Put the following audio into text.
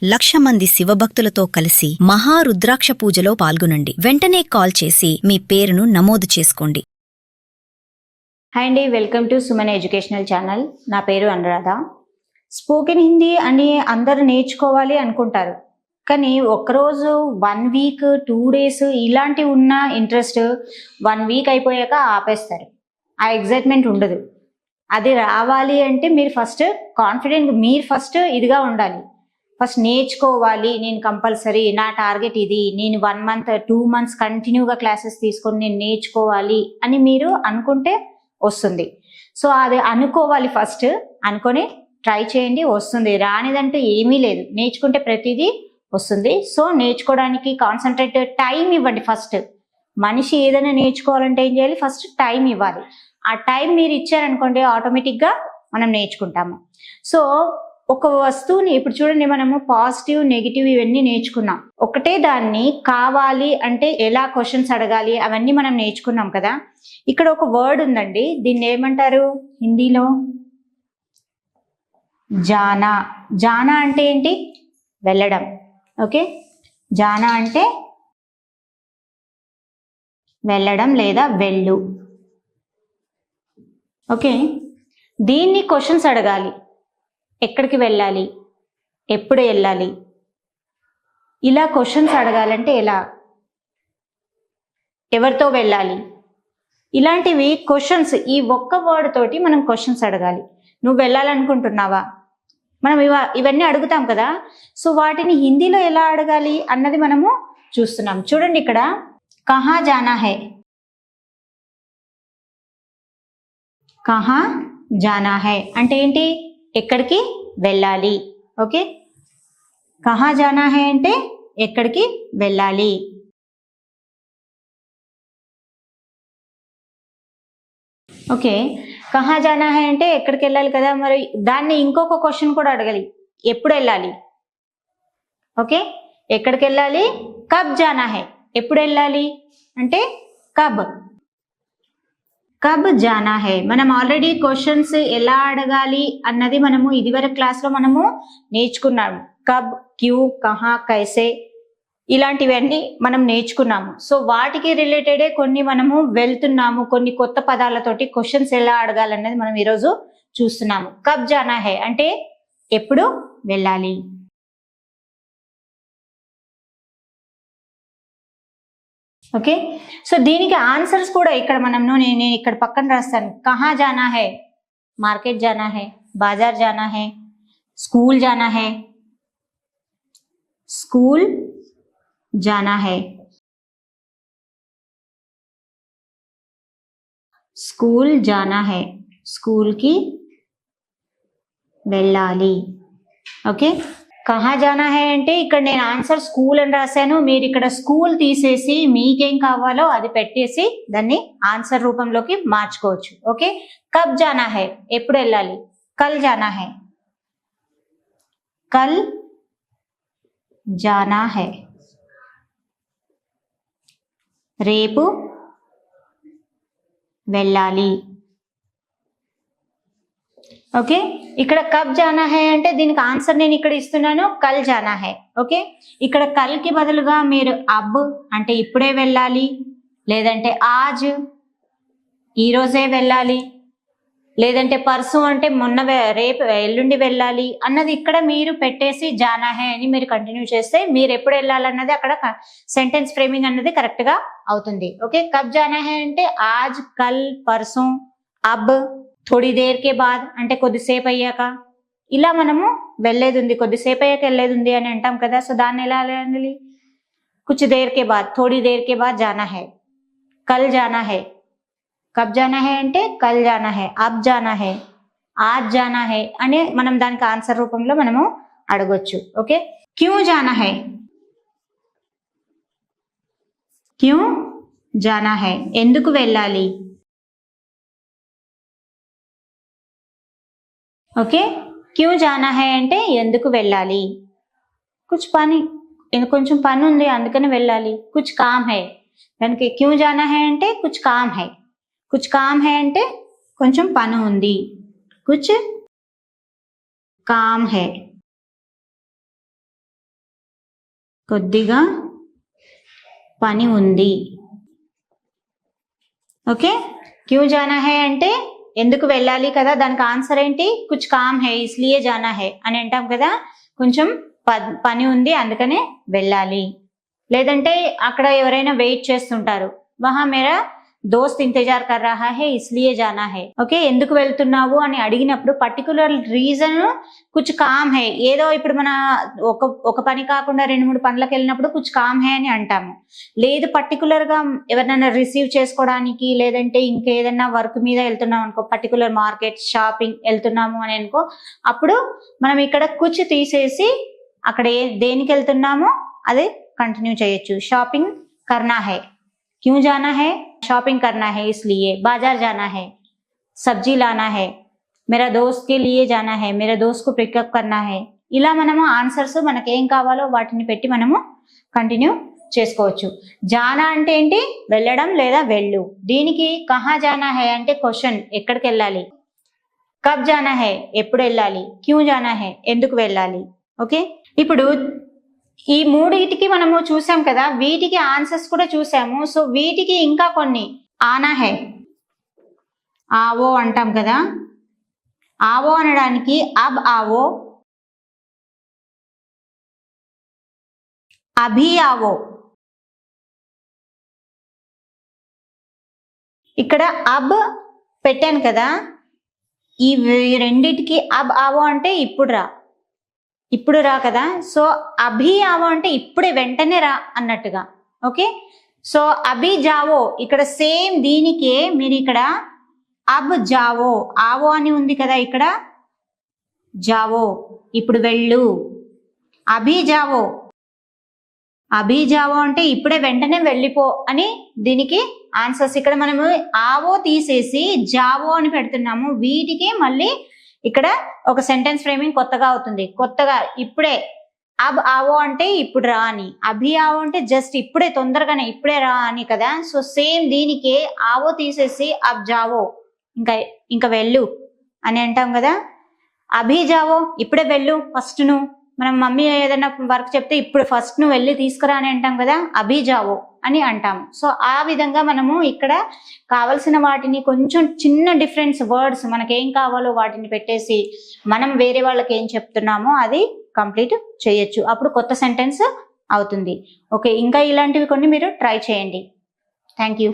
1,00,000 మంది శివభక్తులతో కలిసి మహారుద్రాక్ష పూజలో పాల్గొనండి. వెంటనే కాల్ చేసి మీ పేరును నమోదు చేసుకోండి. హాయ్ అండి, welcome to Suman educational channel. నా పేరు అనురాధ. స్పోకెన్ హిందీ అని అందరూ నేర్చుకోవాలి అనుకుంటారు, కానీ ఒక్కరోజు 1 వీక్ 2 డేస్ ఇలాంటి ఉన్న ఇంట్రెస్ట్ 1 వీక్ అయిపోయాక ఆపేస్తారు. ఆ ఎగ్జైట్మెంట్ ఉండదు. అది రావాలి అంటే మీరు ఫస్ట్ కాన్ఫిడెంట్, మీరు ఫస్ట్ ఇదిగా ఉండాలి. ఫస్ట్ నేర్చుకోవాలి, నేను కంపల్సరీ, నా టార్గెట్ ఇది, నేను 1 మంత్ 2 మంత్స్ కంటిన్యూగా క్లాసెస్ తీసుకొని నేను నేర్చుకోవాలి అని మీరు అనుకుంటే వస్తుంది. సో అది అనుకోవాలి, ఫస్ట్ అనుకొని ట్రై చేయండి, వస్తుంది. రానిదంటూ ఏమీ లేదు, నేర్చుకుంటే ప్రతిదీ వస్తుంది. సో నేర్చుకోవడానికి కాన్సన్ట్రేట్, టైం ఇవ్వండి. ఫస్ట్ మనిషి ఏదైనా నేర్చుకోవాలంటే ఏం చేయాలి? ఫస్ట్ టైం ఇవ్వాలి. ఆ టైం మీరు ఇచ్చారనుకోండి, ఆటోమేటిక్గా మనం నేర్చుకుంటాము. సో ఒక వస్తువుని ఇప్పుడు చూడండి, మనము పాజిటివ్ నెగిటివ్ ఇవన్నీ నేర్చుకున్నాం. ఒకటే దాన్ని కావాలి అంటే ఎలా క్వశ్చన్స్ అడగాలి అవన్నీ మనం నేర్చుకున్నాం కదా. ఇక్కడ ఒక వర్డ్ ఉందండి, దీన్ని ఏమంటారు హిందీలో? జానా. జానా అంటే ఏంటి? వెళ్ళడం. ఓకే, జానా అంటే వెళ్ళడం లేదా వెళ్ళు. ఓకే, దీన్ని క్వశ్చన్స్ అడగాలి. ఎక్కడికి వెళ్ళాలి, ఎప్పుడు వెళ్ళాలి, ఇలా క్వశ్చన్స్ అడగాలంటే ఎలా, ఎవరితో వెళ్ళాలి, ఇలాంటివి క్వశ్చన్స్. ఈ ఒక్క వర్డ్ తోటి మనం క్వశ్చన్స్ అడగాలి. నువ్వు వెళ్ళాలనుకుంటున్నావా, మనం ఇవన్నీ అడుగుతాం కదా. సో వాటిని హిందీలో ఎలా అడగాలి అన్నది మనము చూస్తున్నాం. చూడండి ఇక్కడ, కహా జానా హై. కహా జానా హై అంటే ఏంటి? ఎక్కడికి వెళ్ళాలి. ఓకే, కహా జానా హై అంటే ఎక్కడికి వెళ్ళాలి. ఓకే, కహా జానా హై అంటే ఎక్కడికి వెళ్ళాలి కదా. మరి దాన్ని ఇంకొక క్వశ్చన్ కూడా అడగాలి, ఎప్పుడు వెళ్ళాలి. ఓకే, ఎక్కడికి వెళ్ళాలి? కబ్ జానా హై. ఎప్పుడు వెళ్ళాలి అంటే కబ్. కబ్ జానా హై. మనం ఆల్రెడీ క్వశ్చన్స్ ఎలా అడగాలి అన్నది మనము ఇదివరకు క్లాస్లో మనము నేర్చుకున్నాము. కబ్, క్యూ, కహా, కైసే ఇలాంటివన్నీ మనం నేర్చుకున్నాము. సో వాటికి రిలేటెడే కొన్ని మనము వెళ్తున్నాము, కొన్ని కొత్త పదాలతోటి క్వశ్చన్స్ ఎలా అడగాలన్నది మనం ఈరోజు చూస్తున్నాము. కబ్ జానా హై అంటే ఎప్పుడు వెళ్ళాలి. ఓకే, సో దీనికి ఆన్సర్స్ కూడా ఇక్కడ మనము, నేను ఇక్కడ పక్కన రాస్తాను. కహా జానా హై, మార్కెట్ జానా హై, బాజార్ జానా హై, స్కూల్ జానా హై, స్కూల్ జానా హై, స్కూల్ జానా హై, స్కూల్ కి వెళ్ళాలి. ఓకే, కహా జానా హై అంటే ఇక్కడ నేను ఆన్సర్ స్కూల్ అని రాశాను, మీరు ఇక్కడ స్కూల్ తీసేసి మీకేం కావాలో అది పెట్టేసి దాన్ని ఆన్సర్ రూపంలోకి మార్చుకోవచ్చు. ఓకే, కబ్ జానా హై ఎప్పుడు వెళ్ళాలి. కల్ జానా హై, కల్ జానా హై రేపు వెళ్ళాలి. ఓకే, ఇక్కడ కబ్ జానా హై అంటే దీనికి ఆన్సర్ నేను ఇక్కడ ఇస్తున్నాను, కల్ జానా హై. ఓకే, ఇక్కడ కల్ కి బదులుగా మీరు అబ్ అంటే ఇప్పుడే వెళ్ళాలి, లేదంటే ఆజ్ ఈరోజే వెళ్ళాలి, లేదంటే పర్సు అంటే మొన్న రేపు ఎల్లుండి వెళ్ళాలి అన్నది ఇక్కడ మీరు పెట్టేసి జానా హై అని మీరు కంటిన్యూ చేస్తే మీరు ఎప్పుడు వెళ్ళాలన్నది అక్కడ సెంటెన్స్ ఫ్రేమింగ్ అన్నది కరెక్ట్ గా అవుతుంది. ఓకే, కబ్ జానా హై అంటే ఆజ్, కల్, పర్సు, అబ్, థోడీ దేర్ కే బాద్ అంటే కొద్దిసేపు అయ్యాక, ఇలా మనము వెళ్ళేది ఉంది, కొద్దిసేపు అయ్యాక వెళ్ళేది ఉంది అని అంటాం కదా. సో దాన్ని ఎలా అనాలి? కుచ్ దేర్ కే బాద్, థోడీ దేర్ కే బాద్ జానా హై. కల్ జానా హై, కబ్ జానా హై అంటే కల్ జానా హై, అబ్ జానా హై, ఆజ్ జానా హై అని మనం దానికి ఆన్సర్ రూపంలో మనము అడగొచ్చు. ఓకే, క్యూ జానా హై, క్యూ జానా హై ఎందుకు వెళ్ళాలి. ఓకే, క్యూ జానా హై అంటే ఎందుకు వెళ్ళాలి. కుచ్ పని, కొంచెం పని ఉంది అందుకని వెళ్ళాలి. కుచ్ కామ్ హై, దానికి క్యూ జానా హై అంటే కుచ్ కామ్ హై. కుచ్ కామ్ హై అంటే కొంచెం పని ఉంది. కుచ్ కామ్ హై కొద్దిగా పని ఉంది. ఓకే, క్యూ జానా హై అంటే ఎందుకు వెళ్ళాలి కదా, దానికి ఆన్సర్ ఏంటి? కుచ్ కామ్ హై ఇస్లియే జానా హై అని అంటాం కదా. కొంచెం పని ఉంది అందుకనే వెళ్ళాలి. లేదంటే అక్కడ ఎవరైనా వెయిట్ చేస్తుంటారు, వహా మేరా దోస్త్ ఇంతజార్ కర్ రహా హై ఇస్లియే జానా హై. ఓకే, ఎందుకు వెళ్తున్నావు అని అడిగినప్పుడు పర్టికులర్ రీజన్ కుచ్ కామ్ హై, ఏదో ఇప్పుడు మన ఒక పని కాకుండా 2-3 పనులకు వెళ్ళినప్పుడు కుచ్ కామ్ హై అని అంటాము. లేదు పర్టికులర్ గా ఎవరినైనా రిసీవ్ చేసుకోవడానికి, లేదంటే ఇంకేదైనా వర్క్ మీద వెళ్తున్నాం అనుకో, పర్టికులర్ మార్కెట్ షాపింగ్ వెళ్తున్నాము అని అనుకో, అప్పుడు మనం ఇక్కడ కుచ్ తీసేసి అక్కడ దేనికి వెళ్తున్నామో అది कंटिन्यू చేయొచ్చు. शॉपिंग करना है, क्यों जाना है? शॉपिंग करना है इसलिए. बाजार जाना है, सब्जी लाना है, मेरा दोस्त के लिए जाना है, मेरे दोस्त को पिकअप करना है. ఇలా మనము ఆన్సర్స్ మనకి ఏం కావాలో వాటిని పెట్టి మనము కంటిన్యూ చేసుకోవచ్చు. జానా అంటే ఏంటి? వెళ్ళడం లేదా వెళ్ళు. దీనికి కహా జానా హై అంటే క్వశ్చన్, ఎక్కడికి వెళ్ళాలి. కబ్ జానా హై ఎప్పుడు వెళ్ళాలి. క్యూ జానా హై ఎందుకు వెళ్ళాలి. ఓకే, ఇప్పుడు ఈ మూడిటికి మనము చూసాం కదా, వీటికి ఆన్సర్స్ కూడా చూసాము. సో వీటికి ఇంకా కొన్ని ఆనా హై, ఆవో అంటాం కదా. ఆవో అనడానికి అబ్ ఆవో, అభి ఆవో. ఇక్కడ అబ్ పెట్టాను కదా, ఈ రెండిటికి అబ్ ఆవో అంటే ఇప్పుడు రా కదా. సో అభి ఆవో అంటే ఇప్పుడే వెంటనే రా అన్నట్టుగా. ఓకే, సో అభి జావో ఇక్కడ సేమ్ దీనికే మీరు ఇక్కడ అబ్ జావో, ఆవో అని ఉంది కదా, ఇక్కడ జావో ఇప్పుడు వెళ్ళు. అభి జావో అంటే ఇప్పుడే వెంటనే వెళ్ళిపో అని దీనికి ఆన్సర్స్. ఇక్కడ మనము ఆవో తీసేసి జావో అని పెడుతున్నాము. వీటికి మళ్ళీ ఇక్కడ ఒక సెంటెన్స్ ఫ్రేమింగ్ కొత్తగా అవుతుంది. కొత్తగా ఇప్పుడే, అబ్ ఆవో అంటే ఇప్పుడు రా అని, అభి ఆవో అంటే జస్ట్ ఇప్పుడే, తొందరగానే ఇప్పుడే రా అని కదా. సో సేమ్ దీనికే ఆవో తీసేసి అబ్ జావో ఇంకా వెళ్ళు అని అంటాం కదా. అభి జావో ఇప్పుడే వెళ్ళు, ఫస్ట్ నువ్వు, మనం మమ్మీ ఏదైనా వర్క్ చెప్తే ఇప్పుడు ఫస్ట్ నువ్వు వెళ్ళి తీసుకురా అని అంటాం కదా, అభి జావో అని అంటాము. సో ఆ విధంగా మనము ఇక్కడ కావలసిన వాటిని కొంచెం చిన్న డిఫరెన్స్ వర్డ్స్ మనకేం కావాలో వాటిని పెట్టేసి మనం వేరే వాళ్ళకి ఏం చెప్తున్నామో అది కంప్లీట్ చేయొచ్చు. అప్పుడు కొత్త సెంటెన్స్ అవుతుంది. ఓకే, ఇంకా ఇలాంటివి కొన్ని మీరు ట్రై చేయండి. Thank you.